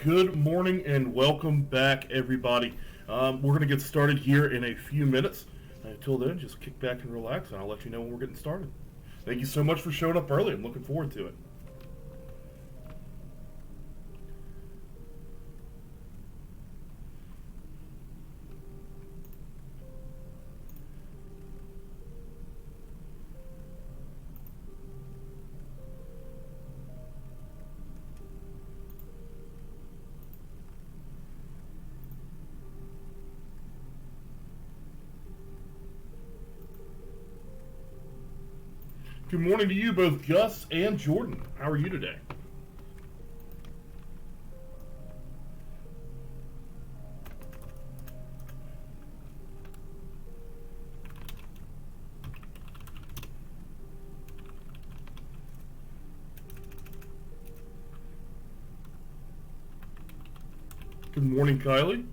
Good morning and welcome back, everybody. We're going to get started here in a few minutes. Until then, just kick back and relax, and I'll let you know when we're getting started. Thank you so much for showing up early. I'm looking forward to it. Good morning to you, both Gus and Jordan. How are you today? Good morning, Kylie.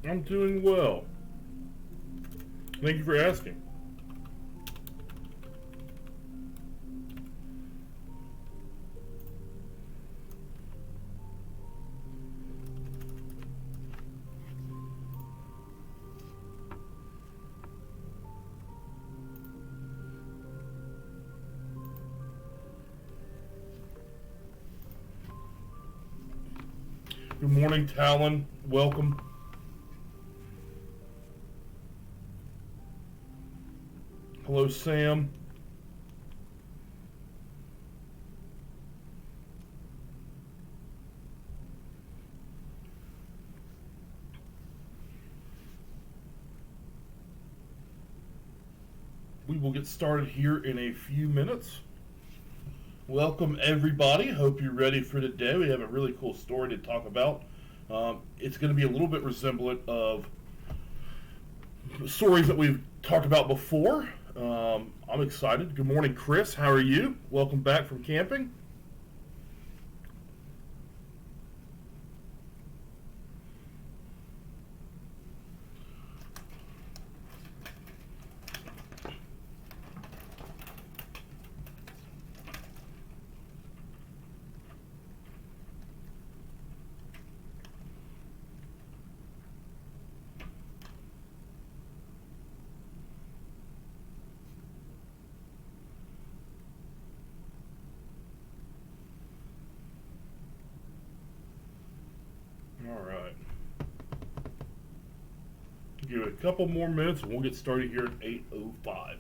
I'm doing well. Thank you for asking. Good morning, Talon. Welcome. Hello, Sam. We will get started here in a few minutes. Welcome, everybody. Hope you're ready for today. We have a really cool story to talk about. It's going to be a little bit resemblant of stories that we've talked about before. I'm excited. Good morning, Chris. How are you? Welcome back from camping. All right. Give it a couple more minutes and we'll get started here at 8:05.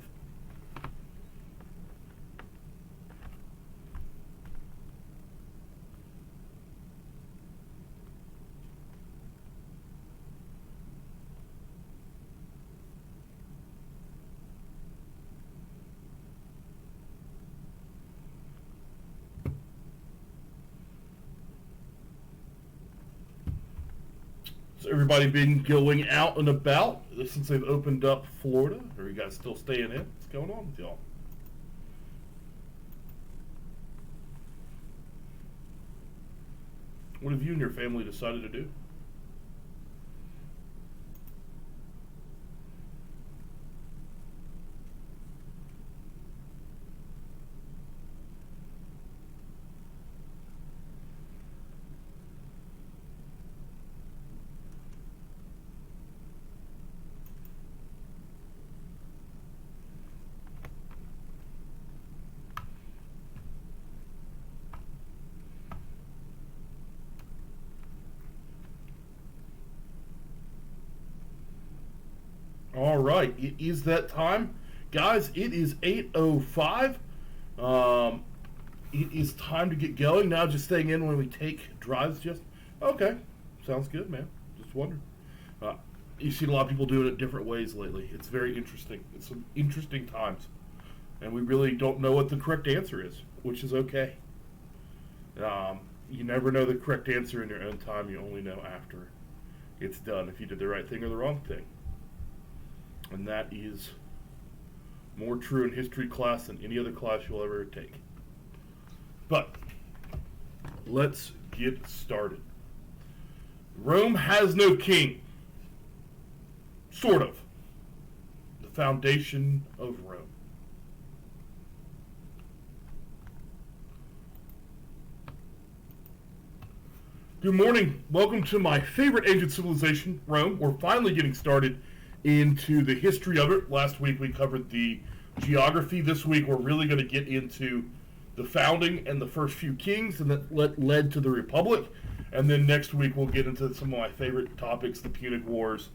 So everybody been going out and about since they've opened up Florida? Or are you guys still staying in? What's going on with y'all? What have you and your family decided to do? All right, it is that time, guys. It is 8:05. it is time to get going now. Just staying in when we take drives. Just okay. Sounds good, man. Just wondering. You've seen a lot of people doing it different ways lately. It's very interesting. It's some interesting times, and we really don't know what the correct answer is, which is okay. You never know the correct answer in your own time. You only know after it's done if you did the right thing or the wrong thing. And that is more true in history class than any other class you'll ever take. But let's get started. Rome has no king. Sort of. The foundation of Rome. Good morning. Welcome to my favorite ancient civilization, Rome. We're finally getting started into the history of it. Last week we covered the geography. This week we're really going to get into the founding and the first few kings and that led to the Republic. And then next week we'll get into some of my favorite topics, the Punic Wars,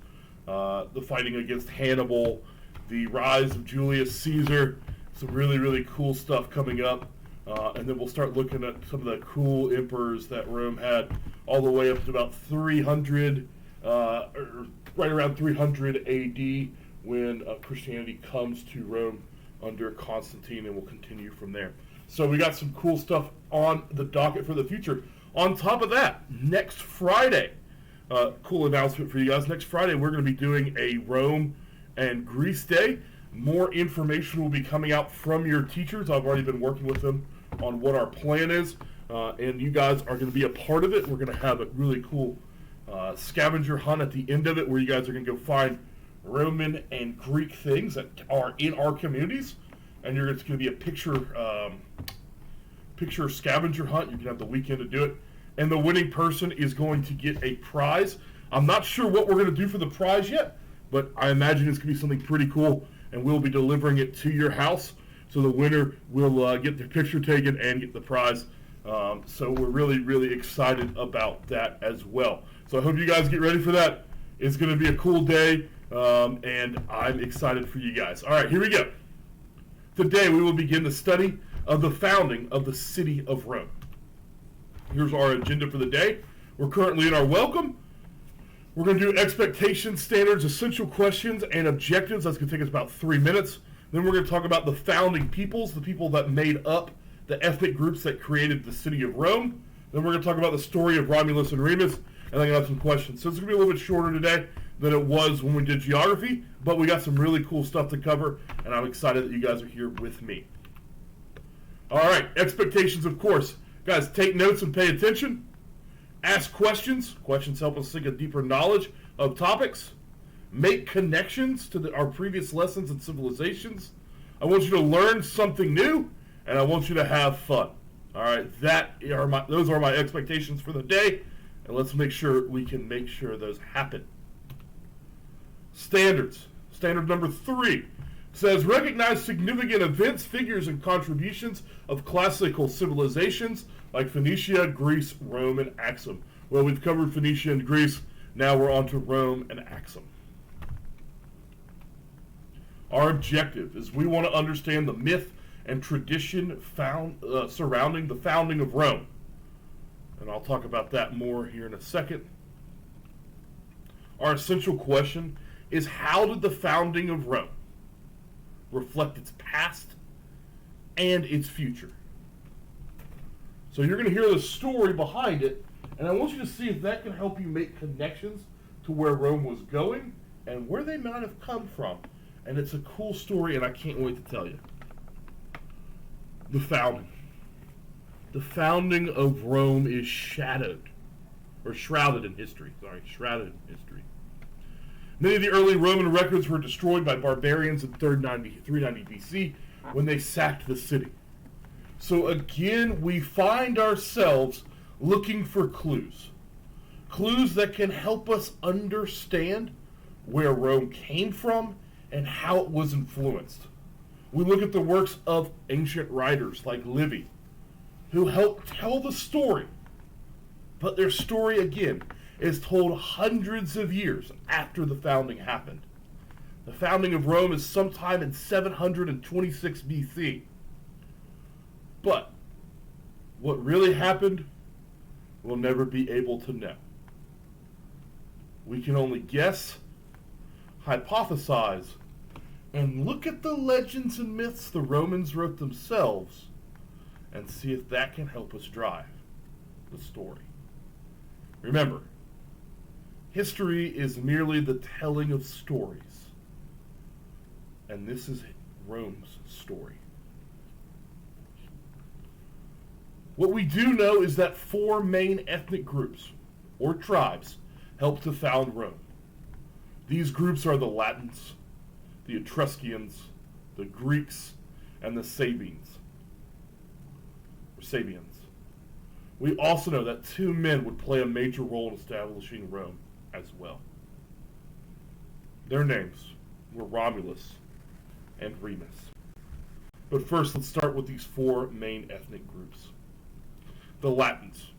the fighting against Hannibal, the rise of Julius Caesar, some really, really cool stuff coming up. And then we'll start looking at some of the cool emperors that Rome had all the way up to about 300, or right around 300 AD when Christianity comes to Rome under Constantine, and we'll continue from there. So we got some cool stuff on the docket for the future. On top of that, next Friday, cool announcement for you guys, next Friday we're going to be doing a Rome and Greece Day. More information will be coming out from your teachers. I've already been working with them on what our plan is, and you guys are going to be a part of it. We're going to have a really cool scavenger hunt at the end of it where you guys are going to go find Roman and Greek things that are in our communities, and it's going to be a picture scavenger hunt. You can have the weekend to do it, and the winning person is going to get a prize. I'm not sure what we're going to do for the prize yet, but I imagine it's going to be something pretty cool, and we'll be delivering it to your house. So the winner will get their picture taken and get the prize. So we're really, really excited about that as well. So I hope you guys get ready for that. It's going to be a cool day, and I'm excited for you guys. All right, here we go. Today we will begin the study of the founding of the city of Rome. Here's our agenda for the day. We're currently in our welcome. We're going to do expectations, standards, essential questions, and objectives. That's going to take us about 3 minutes. Then we're going to talk about the founding peoples, the people that made up the ethnic groups that created the city of Rome. Then we're going to talk about the story of Romulus and Remus, and then I have some questions. So it's going to be a little bit shorter today than it was when we did geography, but we got some really cool stuff to cover, and I'm excited that you guys are here with me. All right, expectations, of course. Guys, take notes and pay attention. Ask questions. Questions help us seek a deeper knowledge of topics. Make connections to our previous lessons and civilizations. I want you to learn something new, and I want you to have fun. All right, those are my expectations for the day, and let's make sure we can make sure those happen. Standards. Standard number 3 says, recognize significant events, figures, and contributions of classical civilizations like Phoenicia, Greece, Rome, and Axum. Well, we've covered Phoenicia and Greece. Now we're on to Rome and Axum. Our objective is we want to understand the myth and tradition surrounding the founding of Rome. And I'll talk about that more here in a second. Our essential question is, how did the founding of Rome reflect its past and its future? So you're going to hear the story behind it, and I want you to see if that can help you make connections to where Rome was going and where they might have come from. And it's a cool story, and I can't wait to tell you. The founding. The founding of Rome is shrouded in history. Shrouded in history. Many of the early Roman records were destroyed by barbarians in 390 BC when they sacked the city. So again, we find ourselves looking for clues. Clues that can help us understand where Rome came from and how it was influenced. We look at the works of ancient writers like Livy, who helped tell the story. But their story, again, is told hundreds of years after the founding happened. The founding of Rome is sometime in 726 BC. But What really happened, we'll never be able to know. We can only guess, hypothesize, and look at the legends and myths the Romans wrote themselves and see if that can help us drive the story. Remember, history is merely the telling of stories, and this is Rome's story. What we do know is that 4 main ethnic groups, or tribes, helped to found Rome. These groups are the Latins, the Etruscans, the Greeks, and the Sabines, or Sabians. We also know that 2 men would play a major role in establishing Rome as well. Their names were Romulus and Remus. But first, let's start with these 4 main ethnic groups. The Latins.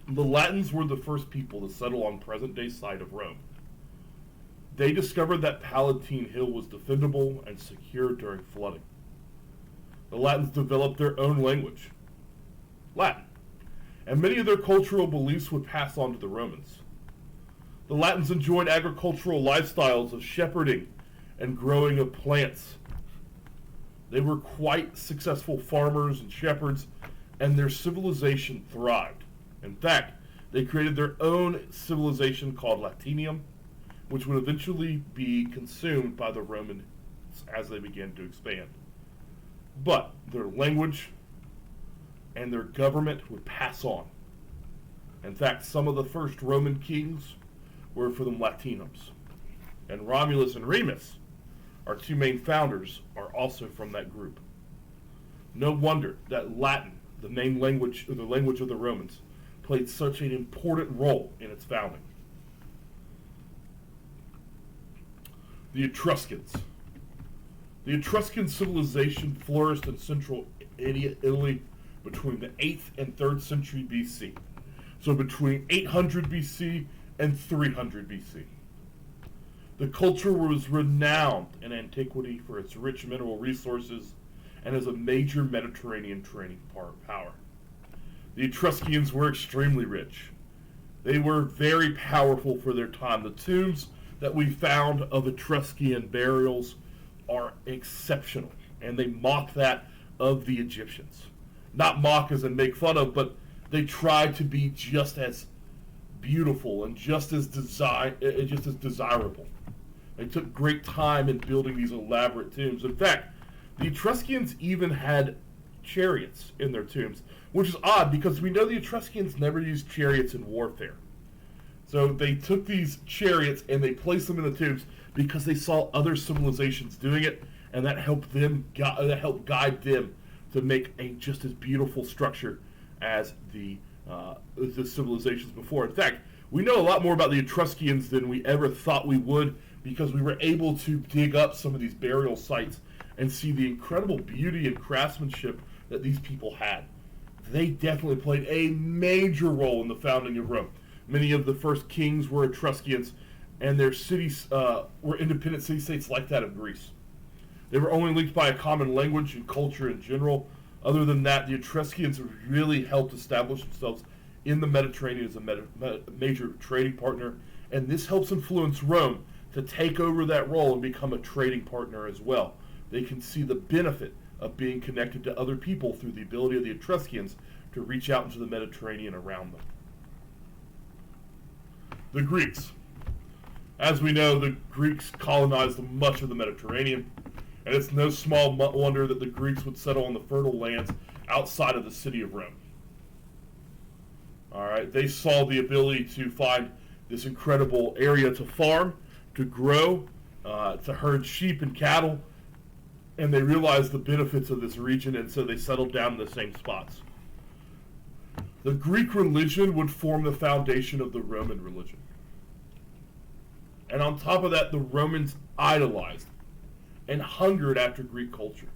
The Latins were the first people to settle on present-day site of Rome. They discovered that Palatine Hill was defendable and secure during flooding. The Latins developed their own language, Latin, and many of their cultural beliefs would pass on to the Romans. The Latins enjoyed agricultural lifestyles of shepherding and growing of plants. They were quite successful farmers and shepherds, and their civilization thrived. In fact, they created their own civilization called Latinium, which would eventually be consumed by the Romans as they began to expand. But their language and their government would pass on. In fact, some of the first Roman kings were from the Latinums. And Romulus and Remus, our 2 main founders, are also from that group. No wonder that Latin, the main language, or the language of the Romans, played such an important role in its founding. The Etruscans. The Etruscan civilization flourished in central Italy between the 8th and 3rd century BC. So between 800 BC and 300 BC. The culture was renowned in antiquity for its rich mineral resources and as a major Mediterranean trading power. The Etruscans were extremely rich. They were very powerful for their time. The tombs that we found of Etruscan burials are exceptional, and they mock that of the Egyptians. Not mock as in make fun of, but they tried to be just as beautiful and just as desirable. They took great time in building these elaborate tombs. In fact, the Etruscans even had chariots in their tombs, which is odd because we know the Etruscans never used chariots in warfare. So they took these chariots and they placed them in the tombs because they saw other civilizations doing it, and that helped guide them to make a just as beautiful structure as the civilizations before. In fact, we know a lot more about the Etruscans than we ever thought we would because we were able to dig up some of these burial sites and see the incredible beauty and craftsmanship that these people had. They definitely played a major role in the founding of Rome. Many of the first kings were Etruscans, and their cities were independent city-states like that of Greece. They were only linked by a common language and culture in general. Other than that, the Etruscans really helped establish themselves in the Mediterranean as a major trading partner, and this helps influence Rome to take over that role and become a trading partner as well. They can see the benefit of being connected to other people through the ability of the Etruscans to reach out into the Mediterranean around them. The Greeks. As we know, the Greeks colonized much of the Mediterranean, and it's no small wonder that the Greeks would settle on the fertile lands outside of the city of Rome. Alright, they saw the ability to find this incredible area to farm, to grow, to herd sheep and cattle, and they realized the benefits of this region, and so they settled down in the same spots. The Greek religion would form the foundation of the Roman religion. And on top of that, the Romans idolized and hungered after Greek culture.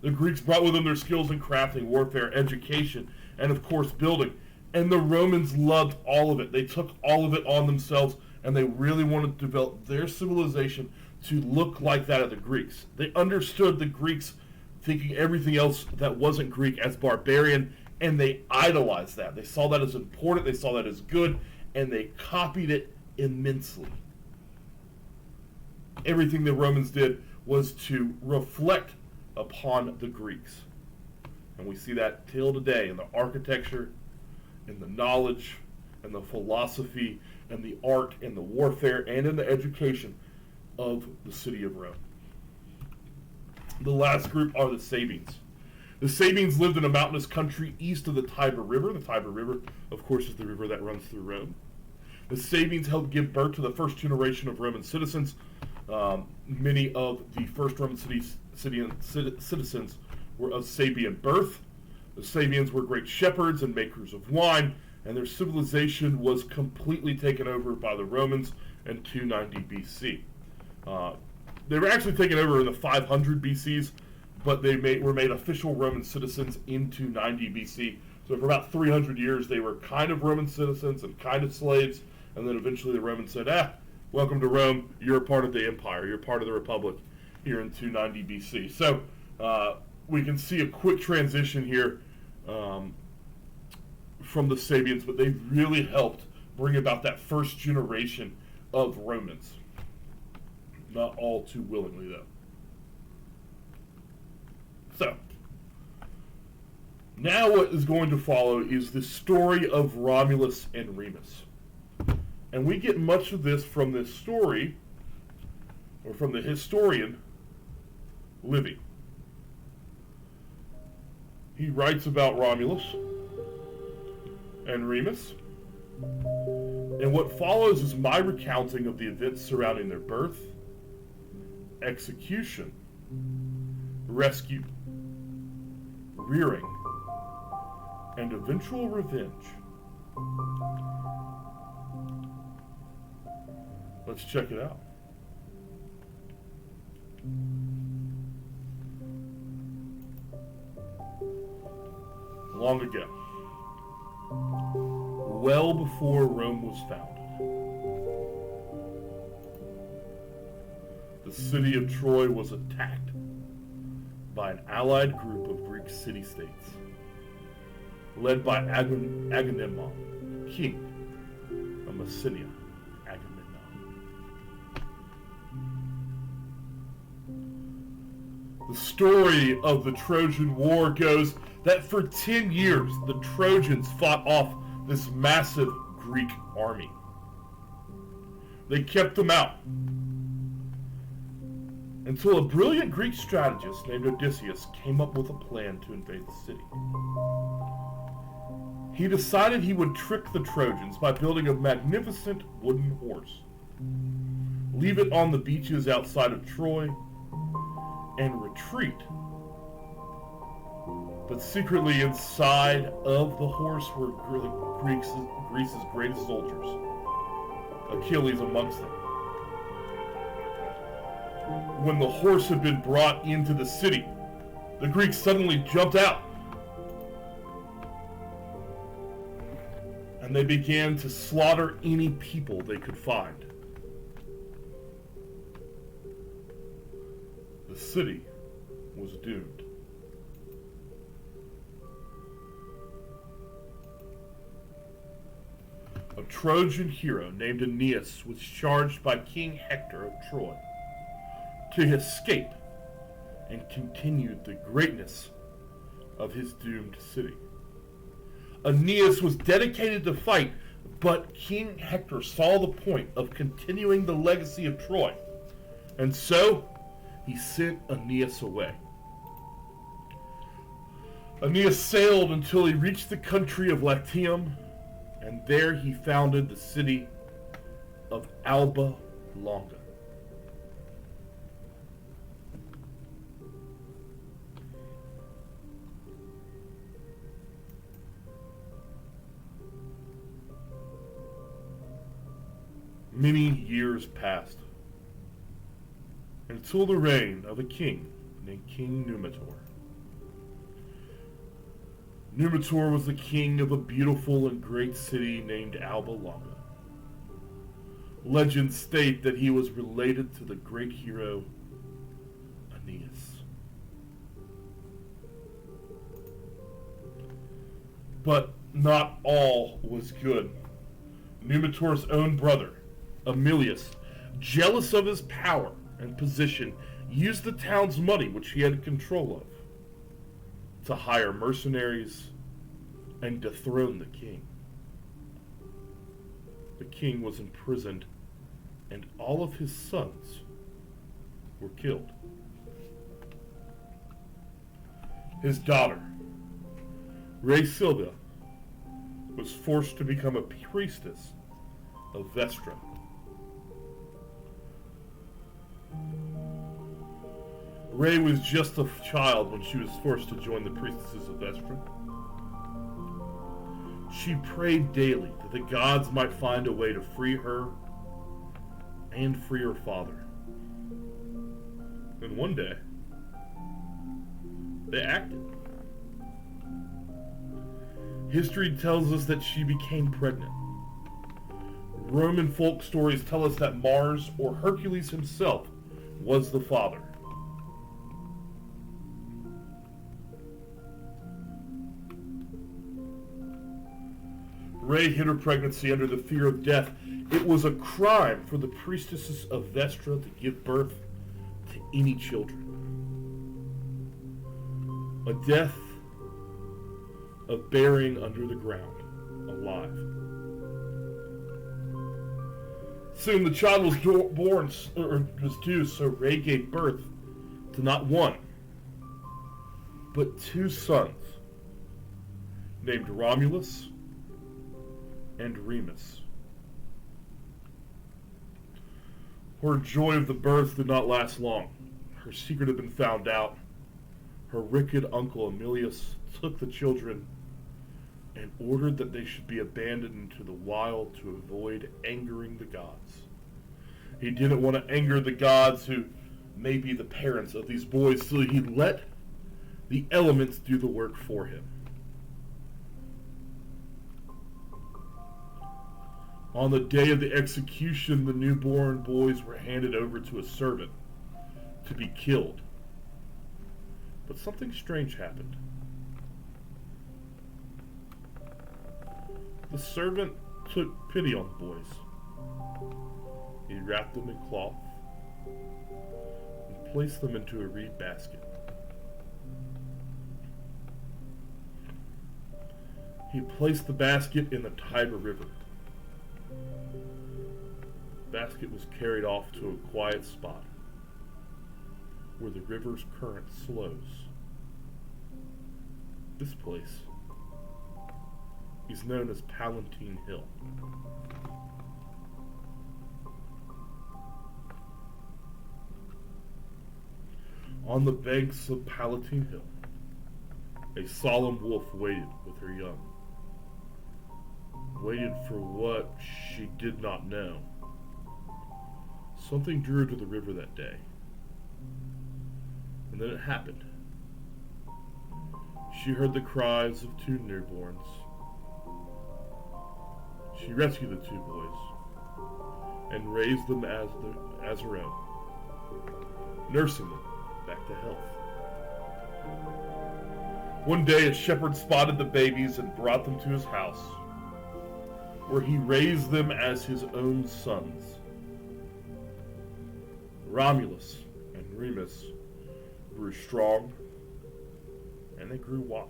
The Greeks brought with them their skills in crafting, warfare, education, and of course building. And the Romans loved all of it. They took all of it on themselves, and they really wanted to develop their civilization to look like that of the Greeks. They understood the Greeks' thinking everything else that wasn't Greek as barbarian, and they idolized that. They saw that as important, they saw that as good, and they copied it immensely. Everything the Romans did was to reflect upon the Greeks. And we see that till today in the architecture, in the knowledge, and the philosophy, and the art, and the warfare, and in the education of the city of Rome. The last group are the Sabines. The Sabines lived in a mountainous country east of the Tiber River. The Tiber River, of course, is the river that runs through Rome. The Sabines helped give birth to the first generation of Roman citizens. Many of the first Roman citizens were of Sabian birth. The Sabians were great shepherds and makers of wine, and their civilization was completely taken over by the Romans in 290 BC. They were actually taken over in the 500 BCs, but they were made official Roman citizens in 290 BC. So for about 300 years, they were kind of Roman citizens and kind of slaves, and then eventually the Romans said, welcome to Rome, you're a part of the empire, you're part of the republic here in 290 BC. So we can see a quick transition here from the Sabians, but they really helped bring about that first generation of Romans. Not all too willingly, though. So, now what is going to follow is the story of Romulus and Remus. And we get much of this from this story, or from the historian, Livy. He writes about Romulus and Remus, and what follows is my recounting of the events surrounding their birth, execution, rescue, rearing, and eventual revenge. Let's check it out. Long ago, well before Rome was founded, the city of Troy was attacked by an allied group of Greek city-states, led by Agamemnon, king of Messenia. The story of the Trojan War goes that for 10 years, the Trojans fought off this massive Greek army. They kept them out until a brilliant Greek strategist named Odysseus came up with a plan to invade the city. He decided he would trick the Trojans by building a magnificent wooden horse, leave it on the beaches outside of Troy, and retreat. But secretly inside of the horse were Greece's greatest soldiers, Achilles amongst them. When the horse had been brought into the city, the Greeks suddenly jumped out, and they began to slaughter any people they could find. The city was doomed. A Trojan hero named Aeneas was charged by King Hector of Troy to escape and continue the greatness of his doomed city. Aeneas was dedicated to fight, but King Hector saw the point of continuing the legacy of Troy, and so he sent Aeneas away. Aeneas sailed until he reached the country of Latium, and there he founded the city of Alba Longa. Many years passed until the reign of a king named King Numitor. Numitor was the king of a beautiful and great city named Alba Longa. Legends state that he was related to the great hero Aeneas. But not all was good. Numitor's own brother, Emilius, jealous of his power and position, used the town's money, which he had control of, to hire mercenaries and dethrone the king. The king was imprisoned, and all of his sons were killed. His daughter, Silva, was forced to become a priestess of Vestra. Ray was just a child when she was forced to join the priestesses of Vestra. She prayed daily that the gods might find a way to free her and free her father. And one day, they acted. History tells us that she became pregnant. Roman folk stories tell us that Mars, or Hercules himself, was the father. Ray hid her pregnancy under the fear of death. It was a crime for the priestesses of Vestra to give birth to any children. A death of burying under the ground, alive. Soon the child was born, or was due, so Ray gave birth to not one, but two sons, named Romulus and Remus. Her joy of the birth did not last long. Her secret had been found out. Her wicked uncle Emilius took the children and ordered that they should be abandoned into the wild to avoid angering the gods. He didn't want to anger the gods, who may be the parents of these boys, so he let the elements do the work for him. On the day of the execution, the newborn boys were handed over to a servant to be killed. But something strange happened. The servant took pity on the boys. He wrapped them in cloth and placed them into a reed basket. He placed the basket in the Tiber River. The basket was carried off to a quiet spot where the river's current slows. This place is known as Palatine Hill. On the banks of Palatine Hill, a solemn wolf waited with her young. Waited for what she did not know. Something drew her to the river that day. And then it happened. She heard the cries of two newborns. She rescued the two boys and raised them as her own, nursing them back to health. One day a shepherd spotted the babies and brought them to his house, where he raised them as his own sons. Romulus and Remus grew strong, and they grew wise.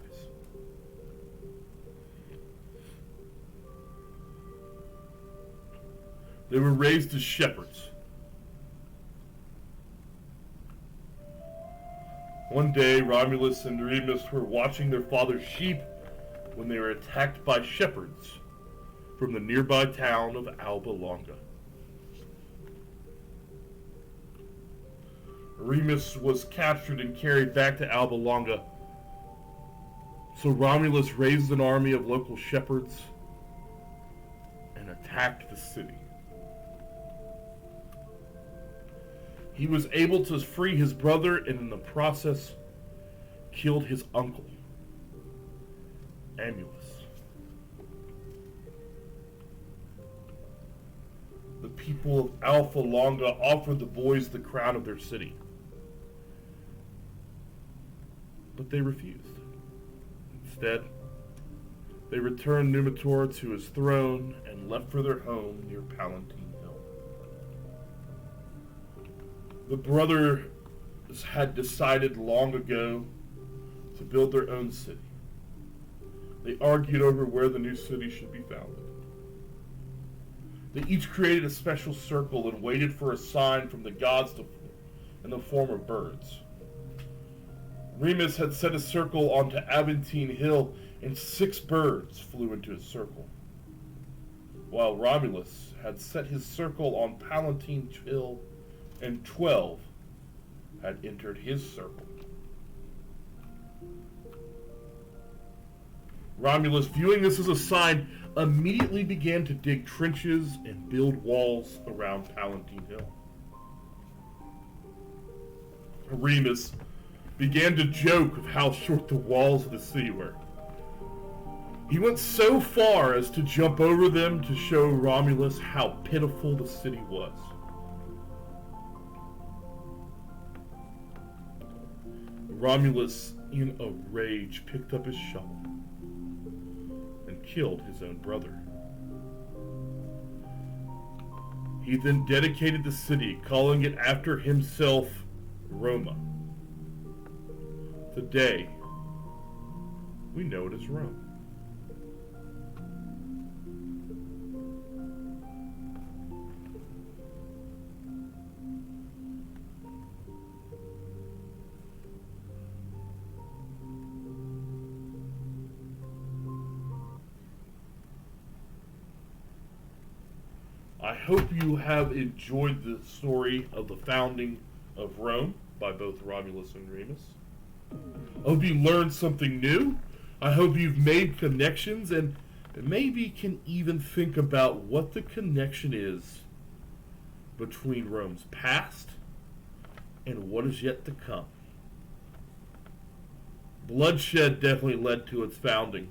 They were raised as shepherds. One day, Romulus and Remus were watching their father's sheep when they were attacked by shepherds from the nearby town of Alba Longa. Remus was captured and carried back to Alba Longa, so Romulus raised an army of local shepherds and attacked the city. He was able to free his brother and in the process killed his uncle, Amulus. The people of Alpha Longa offered the boys the crown of their city, but they refused. Instead, They returned Numitor to his throne and left for their home near Palatine Hill. The brothers had decided long ago to build their own city. They argued over where the new city should be founded. They each created a special circle and waited for a sign from the gods in the form of birds. Remus had set a circle onto Aventine Hill, and 6 birds flew into his circle, while Romulus had set his circle on Palatine Hill, and 12 had entered his circle. Romulus, viewing this as a sign, immediately began to dig trenches and build walls around Palatine Hill. Remus began to joke of how short the walls of the city were. He went so far as to jump over them to show Romulus how pitiful the city was. Romulus, in a rage, picked up his shovel and killed his own brother. He then dedicated the city, calling it after himself Roma. Today, we know it as Rome. I hope you have enjoyed the story of the founding of Rome by both Romulus and Remus. I hope you learned something new. I hope you've made connections and maybe can even think about what the connection is between Rome's past and what is yet to come. Bloodshed definitely led to its founding,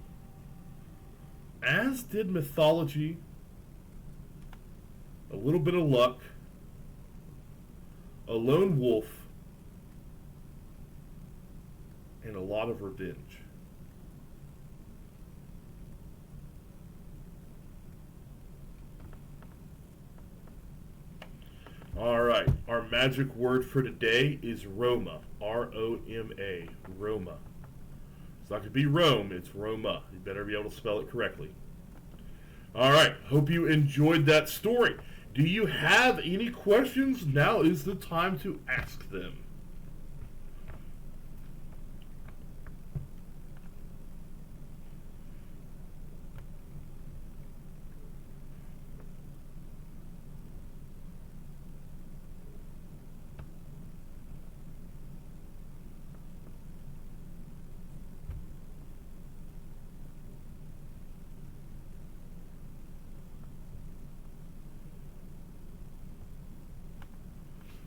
as did mythology, a little bit of luck, a lone wolf, and a lot of revenge. Alright, our magic word for today is Roma. R-O-M-A. Roma. It's not going to be Rome, it's Roma. You better be able to spell it correctly. Alright, hope you enjoyed that story. Do you have any questions? Now is the time to ask them.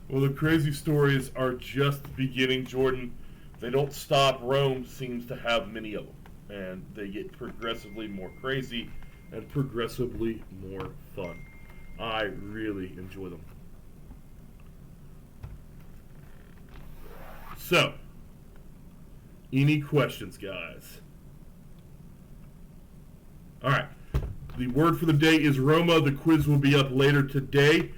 Well, the crazy stories are just beginning, Jordan. They don't stop. Rome seems to have many of them. And they get progressively more crazy and progressively more fun. I really enjoy them. So, any questions, guys? Alright. The word for the day is Roma. The quiz will be up later today.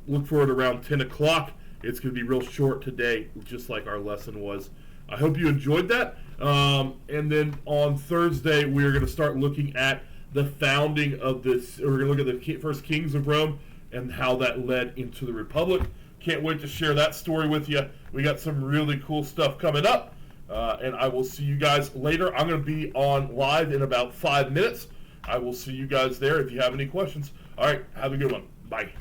Look for it around 10 o'clock. It's going to be real short today, just like our lesson was. I hope you enjoyed that. And then on Thursday, we're going to start looking at the founding of this. We're going to look at the first kings of Rome and how that led into the Republic. Can't wait to share that story with you. We got some really cool stuff coming up. And I will see you guys later. I'm going to be on live in about 5 minutes. I will see you guys there if you have any questions. All right, have a good one. Bye.